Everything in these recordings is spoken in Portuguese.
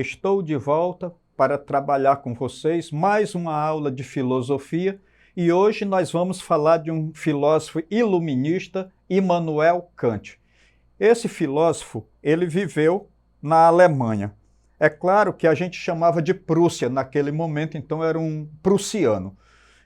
estou de volta para trabalhar com vocês mais uma aula de filosofia e hoje nós vamos falar de um filósofo iluminista, Immanuel Kant. Esse filósofo, ele viveu na Alemanha. É claro que a gente chamava de Prússia naquele momento, então era um prussiano.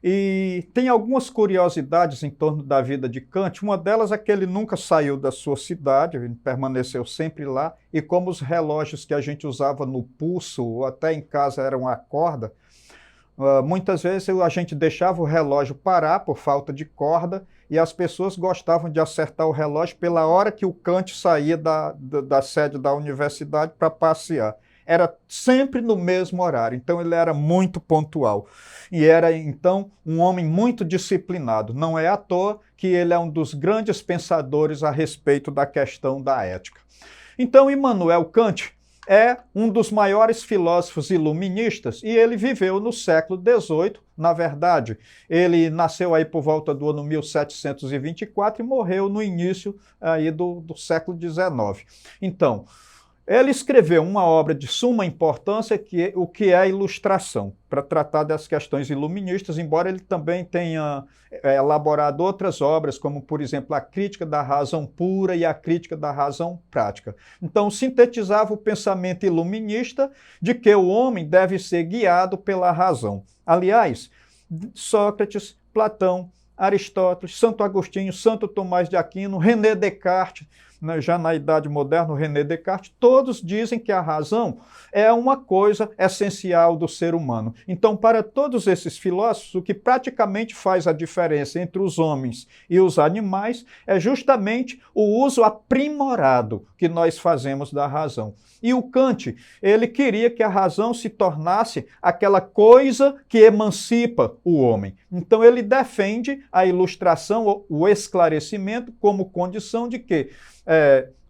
E tem algumas curiosidades em torno da vida de Kant. Uma delas é que ele nunca saiu da sua cidade, ele permaneceu sempre lá, e como os relógios que a gente usava no pulso ou até em casa eram a corda, muitas vezes a gente deixava o relógio parar por falta de corda e as pessoas gostavam de acertar o relógio pela hora que o Kant saía da sede da universidade para passear. Era sempre no mesmo horário, então ele era muito pontual. E era, então, um homem muito disciplinado. Não é à toa que ele é um dos grandes pensadores a respeito da questão da ética. Então, Immanuel Kant é um dos maiores filósofos iluministas e ele viveu no século XVIII. Na verdade, ele nasceu aí por volta do ano 1724 e morreu no início aí do século XIX. Então, ele escreveu uma obra de suma importância, o que é a ilustração, para tratar das questões iluministas, embora ele também tenha elaborado outras obras, como, por exemplo, a Crítica da Razão Pura e a Crítica da Razão Prática. Então, sintetizava o pensamento iluminista de que o homem deve ser guiado pela razão. Aliás, Sócrates, Platão, Aristóteles, Santo Agostinho, Santo Tomás de Aquino, René Descartes, já na Idade Moderna, o René Descartes, todos dizem que a razão é uma coisa essencial do ser humano. Então, para todos esses filósofos, o que praticamente faz a diferença entre os homens e os animais é justamente o uso aprimorado que nós fazemos da razão. E o Kant, ele queria que a razão se tornasse aquela coisa que emancipa o homem. Então, ele defende a ilustração, o esclarecimento, como condição de que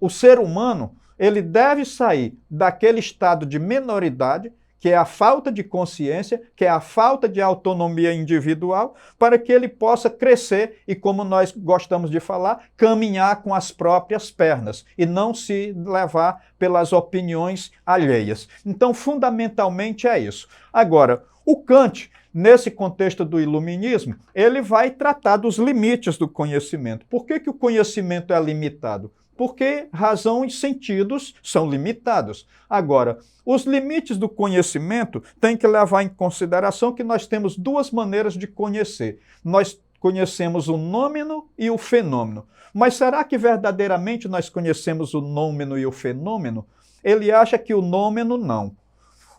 o ser humano ele deve sair daquele estado de minoridade, que é a falta de consciência, que é a falta de autonomia individual, para que ele possa crescer e, como nós gostamos de falar, caminhar com as próprias pernas e não se levar pelas opiniões alheias. Então, fundamentalmente é isso. Agora, o Kant, nesse contexto do iluminismo, ele vai tratar dos limites do conhecimento. Por que o conhecimento é limitado? Porque razão e sentidos são limitados. Agora, os limites do conhecimento têm que levar em consideração que nós temos duas maneiras de conhecer. Nós conhecemos o nômeno e o fenômeno. Mas será que verdadeiramente nós conhecemos o nômeno e o fenômeno? Ele acha que o nômeno não.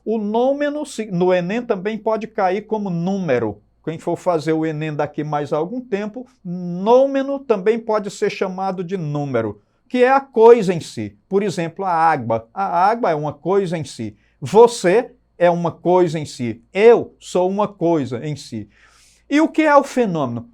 O nômeno, no Enem, também pode cair como número. Quem for fazer o Enem daqui mais algum tempo, nômeno também pode ser chamado de número, que é a coisa em si. Por exemplo, a água. A água é uma coisa em si. Você é uma coisa em si. Eu sou uma coisa em si. E o que é o fenômeno?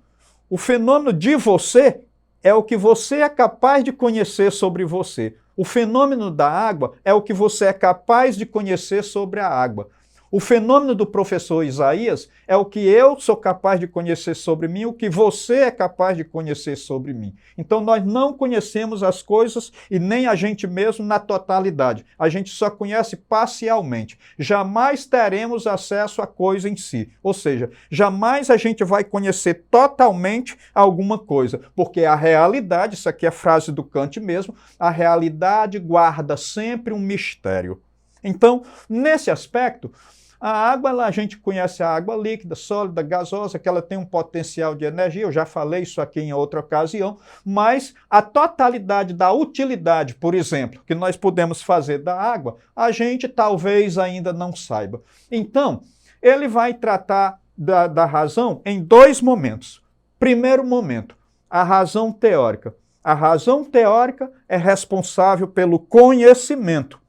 O fenômeno de você é o que você é capaz de conhecer sobre você. O fenômeno da água é o que você é capaz de conhecer sobre a água. O fenômeno do professor Isaías é o que eu sou capaz de conhecer sobre mim, o que você é capaz de conhecer sobre mim. Então nós não conhecemos as coisas e nem a gente mesmo na totalidade. A gente só conhece parcialmente. Jamais teremos acesso à coisa em si. Ou seja, jamais a gente vai conhecer totalmente alguma coisa, porque a realidade, isso aqui é frase do Kant mesmo, a realidade guarda sempre um mistério. Então, nesse aspecto, a água, a gente conhece a água líquida, sólida, gasosa, que ela tem um potencial de energia, eu já falei isso aqui em outra ocasião, mas a totalidade da utilidade, por exemplo, que nós podemos fazer da água, a gente talvez ainda não saiba. Então, ele vai tratar da razão em dois momentos. Primeiro momento, a razão teórica. A razão teórica é responsável pelo conhecimento.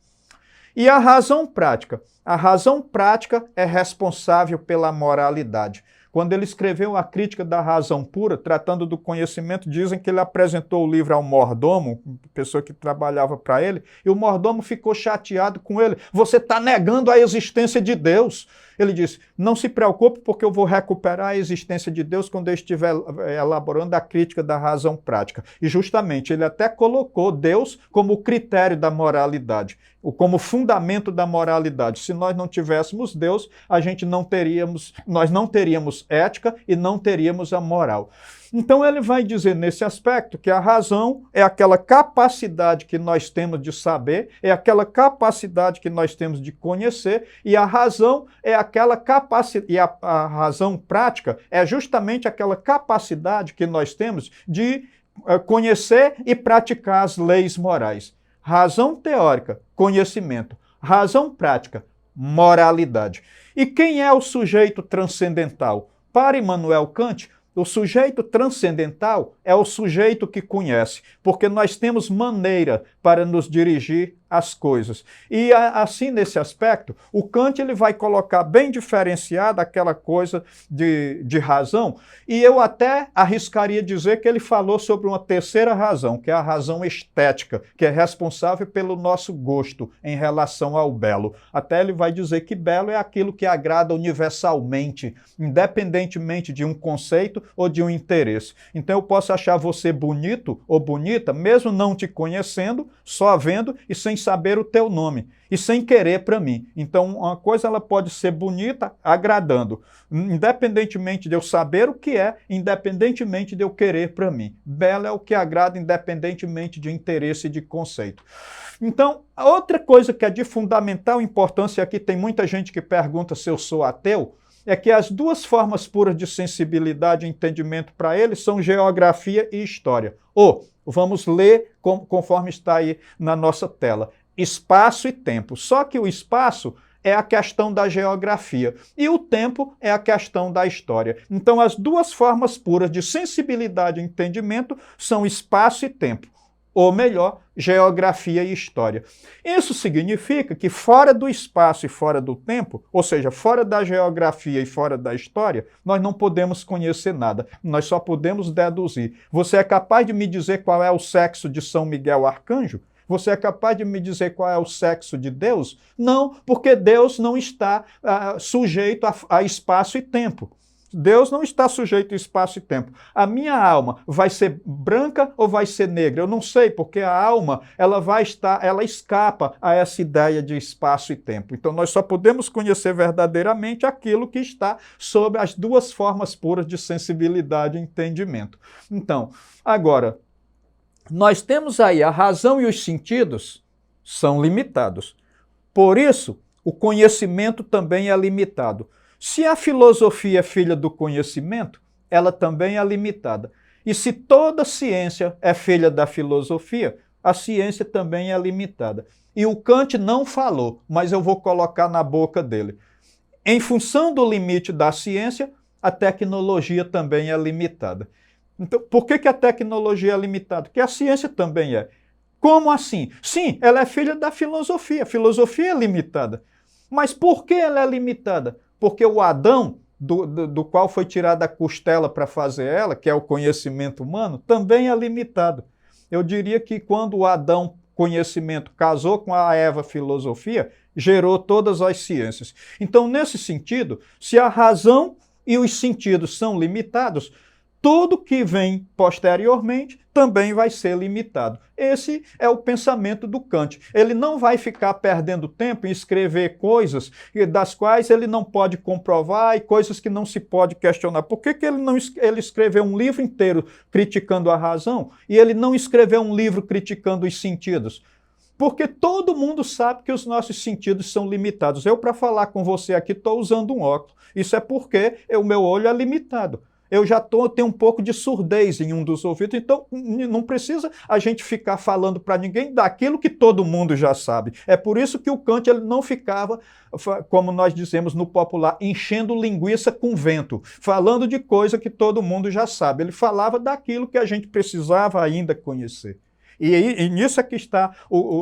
E a razão prática? A razão prática é responsável pela moralidade. Quando ele escreveu a Crítica da Razão Pura, tratando do conhecimento, dizem que ele apresentou o livro ao mordomo, pessoa que trabalhava para ele, e o mordomo ficou chateado com ele. Você está negando a existência de Deus. Ele disse, não se preocupe porque eu vou recuperar a existência de Deus quando eu estiver elaborando a Crítica da Razão Prática. E justamente ele até colocou Deus como critério da moralidade. como fundamento da moralidade. Se nós não tivéssemos Deus, nós não teríamos ética e não teríamos a moral. Então ele vai dizer nesse aspecto que a razão é aquela capacidade que nós temos de saber, é aquela capacidade que nós temos de conhecer, e a razão é aquela capacidade, e a razão prática é justamente aquela capacidade que nós temos de conhecer e praticar as leis morais. Razão teórica, conhecimento. Razão prática, moralidade. E quem é o sujeito transcendental? Para Immanuel Kant, o sujeito transcendental é o sujeito que conhece, porque nós temos maneira para nos dirigir às coisas. E assim, nesse aspecto, o Kant ele vai colocar bem diferenciada aquela coisa de razão, e eu até arriscaria dizer que ele falou sobre uma terceira razão, que é a razão estética, que é responsável pelo nosso gosto em relação ao belo. Até ele vai dizer que belo é aquilo que agrada universalmente, independentemente de um conceito ou de um interesse. Então eu posso achar você bonito ou bonita, mesmo não te conhecendo, só vendo e sem saber o teu nome e sem querer para mim. Então uma coisa ela pode ser bonita agradando, independentemente de eu saber o que é, independentemente de eu querer para mim. Belo é o que agrada independentemente de interesse e de conceito. Então, outra coisa que é de fundamental importância, aqui tem muita gente que pergunta se eu sou ateu, é que as duas formas puras de sensibilidade e entendimento para ele são geografia e história. Ou, vamos ler conforme está aí na nossa tela, espaço e tempo. Só que o espaço é a questão da geografia e o tempo é a questão da história. Então, as duas formas puras de sensibilidade e entendimento são espaço e tempo. Ou melhor, geografia e história. Isso significa que fora do espaço e fora do tempo, ou seja, fora da geografia e fora da história, nós não podemos conhecer nada, nós só podemos deduzir. Você é capaz de me dizer qual é o sexo de São Miguel Arcanjo? Você é capaz de me dizer qual é o sexo de Deus? Não, porque Deus não está sujeito a espaço e tempo. Deus não está sujeito a espaço e tempo. A minha alma vai ser branca ou vai ser negra? Eu não sei, porque a alma ela escapa a essa ideia de espaço e tempo. Então nós só podemos conhecer verdadeiramente aquilo que está sob as duas formas puras de sensibilidade e entendimento. Então, agora, nós temos aí a razão e os sentidos são limitados. Por isso, o conhecimento também é limitado. Se a filosofia é filha do conhecimento, ela também é limitada. E se toda ciência é filha da filosofia, a ciência também é limitada. E o Kant não falou, mas eu vou colocar na boca dele. Em função do limite da ciência, a tecnologia também é limitada. Então, por que a tecnologia é limitada? Porque a ciência também é. Como assim? Sim, ela é filha da filosofia. A filosofia é limitada. Mas por que ela é limitada? Porque o Adão, do qual foi tirada a costela para fazer ela, que é o conhecimento humano, também é limitado. Eu diria que quando o Adão, conhecimento, casou com a Eva, filosofia, gerou todas as ciências. Então, nesse sentido, se a razão e os sentidos são limitados, tudo que vem posteriormente também vai ser limitado. Esse é o pensamento do Kant. Ele não vai ficar perdendo tempo em escrever coisas das quais ele não pode comprovar e coisas que não se pode questionar. Por que ele escreveu um livro inteiro criticando a razão e ele não escreveu um livro criticando os sentidos? Porque todo mundo sabe que os nossos sentidos são limitados. Eu, para falar com você aqui, estou usando um óculos. Isso é porque o meu olho é limitado. Eu tenho um pouco de surdez em um dos ouvidos, então não precisa a gente ficar falando para ninguém daquilo que todo mundo já sabe. É por isso que o Kant ele não ficava, como nós dizemos no popular, enchendo linguiça com vento, falando de coisa que todo mundo já sabe. Ele falava daquilo que a gente precisava ainda conhecer. E nisso é que está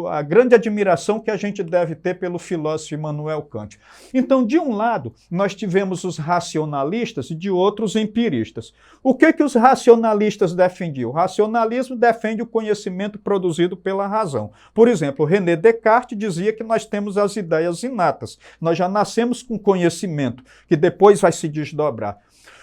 a grande admiração que a gente deve ter pelo filósofo Immanuel Kant. Então, de um lado, nós tivemos os racionalistas e de outros os empiristas. O que os racionalistas defendiam? O racionalismo defende o conhecimento produzido pela razão. Por exemplo, René Descartes dizia que nós temos as ideias inatas. Nós já nascemos com conhecimento, que depois vai se desdobrar.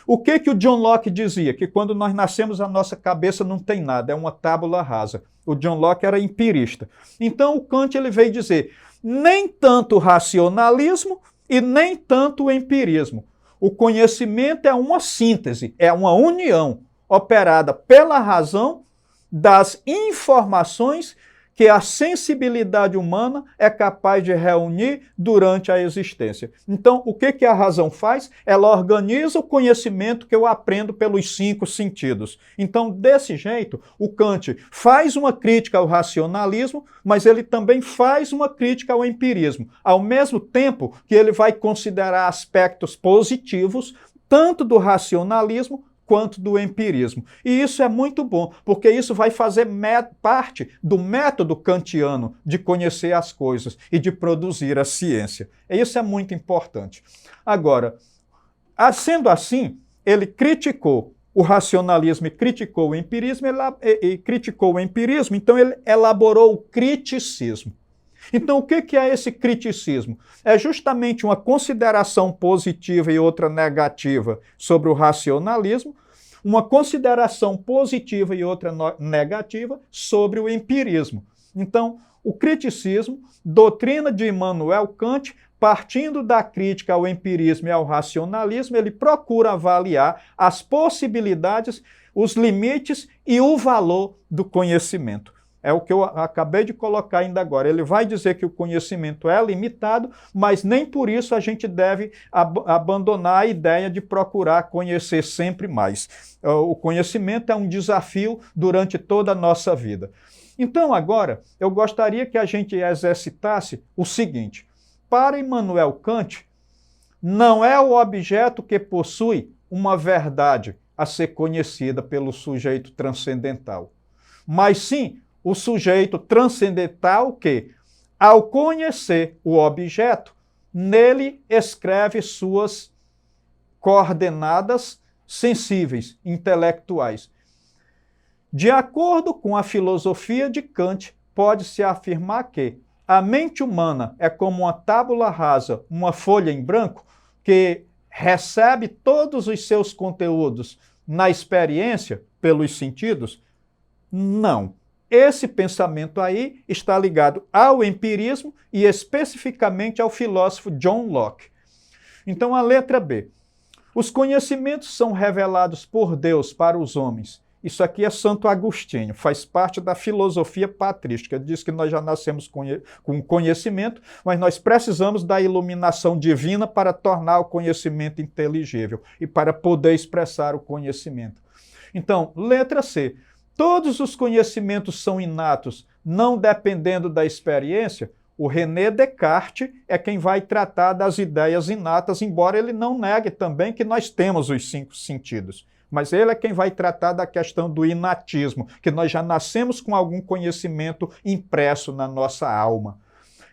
O que o John Locke dizia? Que quando nós nascemos a nossa cabeça não tem nada, é uma tábula rasa. O John Locke era empirista. Então o Kant ele veio dizer, nem tanto o racionalismo e nem tanto o empirismo. O conhecimento é uma síntese, é uma união operada pela razão das informações que a sensibilidade humana é capaz de reunir durante a existência. Então, o que a razão faz? Ela organiza o conhecimento que eu aprendo pelos 5 sentidos. Então, desse jeito, o Kant faz uma crítica ao racionalismo, mas ele também faz uma crítica ao empirismo, ao mesmo tempo que ele vai considerar aspectos positivos tanto do racionalismo quanto do empirismo. E isso é muito bom, porque isso vai fazer parte do método kantiano de conhecer as coisas e de produzir a ciência. E isso é muito importante. Agora, sendo assim, ele criticou o racionalismo e criticou o empirismo, então ele elaborou o criticismo. Então, o que é esse criticismo? É justamente uma consideração positiva e outra negativa sobre o racionalismo, uma consideração positiva e outra negativa sobre o empirismo. Então, o criticismo, doutrina de Immanuel Kant, partindo da crítica ao empirismo e ao racionalismo, ele procura avaliar as possibilidades, os limites e o valor do conhecimento. É o que eu acabei de colocar ainda agora. Ele vai dizer que o conhecimento é limitado, mas nem por isso a gente deve abandonar a ideia de procurar conhecer sempre mais. O conhecimento é um desafio durante toda a nossa vida. Então, agora, eu gostaria que a gente exercitasse o seguinte. Para Immanuel Kant, não é o objeto que possui uma verdade a ser conhecida pelo sujeito transcendental, mas sim o sujeito transcendental que, ao conhecer o objeto, nele escreve suas coordenadas sensíveis, intelectuais. De acordo com a filosofia de Kant, pode-se afirmar que a mente humana é como uma tábula rasa, uma folha em branco, que recebe todos os seus conteúdos na experiência, pelos sentidos? Não. Esse pensamento aí está ligado ao empirismo e especificamente ao filósofo John Locke. Então, a letra B. Os conhecimentos são revelados por Deus para os homens. Isso aqui é Santo Agostinho, faz parte da filosofia patrística. Ele diz que nós já nascemos com conhecimento, mas nós precisamos da iluminação divina para tornar o conhecimento inteligível e para poder expressar o conhecimento. Então, letra C. Todos os conhecimentos são inatos, não dependendo da experiência. O René Descartes é quem vai tratar das ideias inatas, embora ele não negue também que nós temos os 5 sentidos. Mas ele é quem vai tratar da questão do inatismo, que nós já nascemos com algum conhecimento impresso na nossa alma.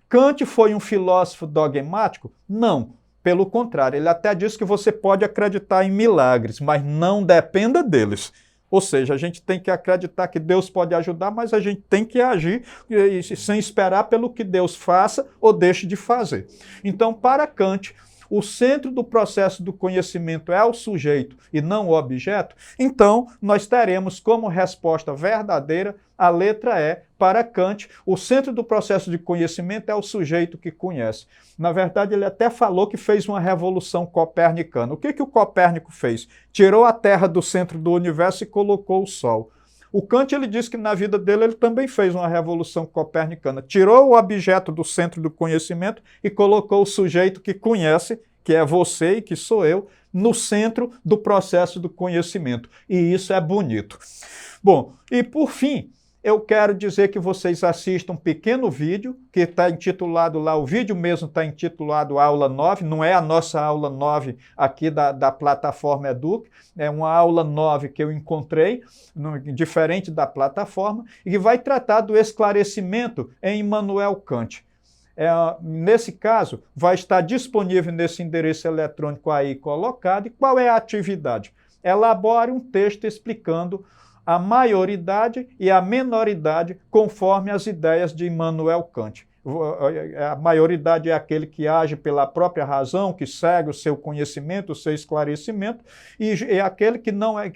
Kant foi um filósofo dogmático? Não. Pelo contrário, ele até diz que você pode acreditar em milagres, mas não dependa deles. Ou seja, a gente tem que acreditar que Deus pode ajudar, mas a gente tem que agir sem esperar pelo que Deus faça ou deixe de fazer. Então, para Kant, o centro do processo do conhecimento é o sujeito e não o objeto, então nós teremos como resposta verdadeira a letra E. Para Kant, o centro do processo de conhecimento é o sujeito que conhece. Na verdade, ele até falou que fez uma revolução copernicana. O que o Copérnico fez? Tirou a Terra do centro do universo e colocou o Sol. O Kant ele diz que na vida dele ele também fez uma revolução copernicana. Tirou o objeto do centro do conhecimento e colocou o sujeito que conhece, que é você e que sou eu, no centro do processo do conhecimento. E isso é bonito. Bom, e por fim, eu quero dizer que vocês assistam um pequeno vídeo que está intitulado lá, o vídeo mesmo está intitulado Aula 9, não é a nossa aula 9 aqui da plataforma Educ, é uma aula 9 que eu encontrei, diferente da plataforma, e que vai tratar do esclarecimento em Immanuel Kant. Nesse caso, vai estar disponível nesse endereço eletrônico aí colocado. E qual é a atividade? Elabore um texto explicando a maioridade e a menoridade conforme as ideias de Immanuel Kant. A maioridade é aquele que age pela própria razão, que segue o seu conhecimento, o seu esclarecimento, e é aquele que não é,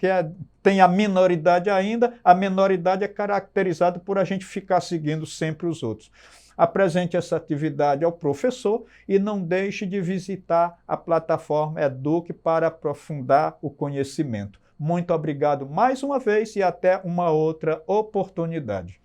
tem a minoridade ainda. A minoridade é caracterizada por a gente ficar seguindo sempre os outros. Apresente essa atividade ao professor e não deixe de visitar a plataforma Eduque para aprofundar o conhecimento. Muito obrigado mais uma vez e até uma outra oportunidade.